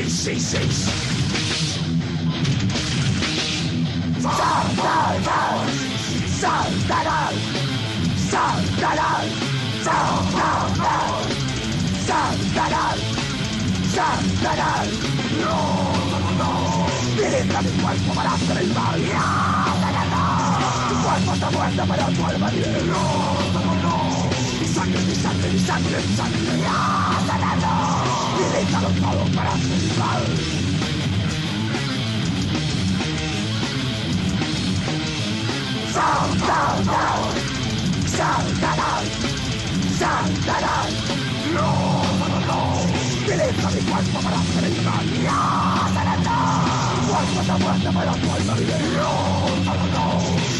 666. Satanás, Satanás, Satanás, Satanás, Satanás, Satanás. Dirija mi cuerpo para hacer el mal. Mi cuerpo está muerto, pero tu alma vive. Mi sangre, mi sangre, mi sangre, mi sangre. Diríjalo todo para hacer el mal. Satanás, Satanás, Satanás. Dirija mi cuerpo para hacer el mal. Mi cuerpo está muerto, pero tu alma vive.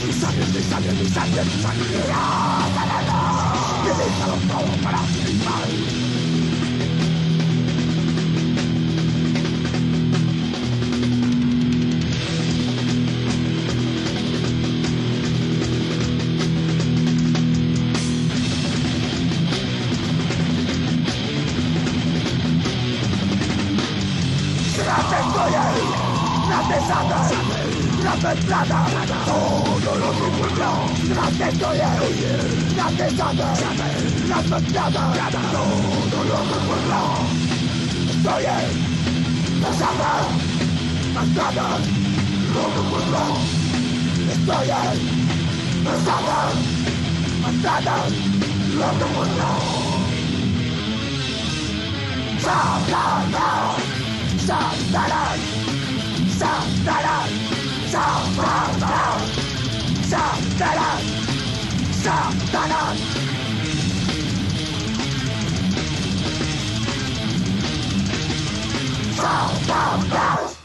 Mi sangre, mi sangre, mi sangre, mi sangre. Diríjalo todo para hacer el mal. La pesada, la pesada, todo lo que puedo. La pesada, la pesada, la pesada, todo lo que puedo. Estoy en pesada, pesada, lo que puedo. Estoy en pesada, pesada, lo que puedo. Satanás, Satanás. Satanás, Satanás, Satanás, Satanás. Satanás.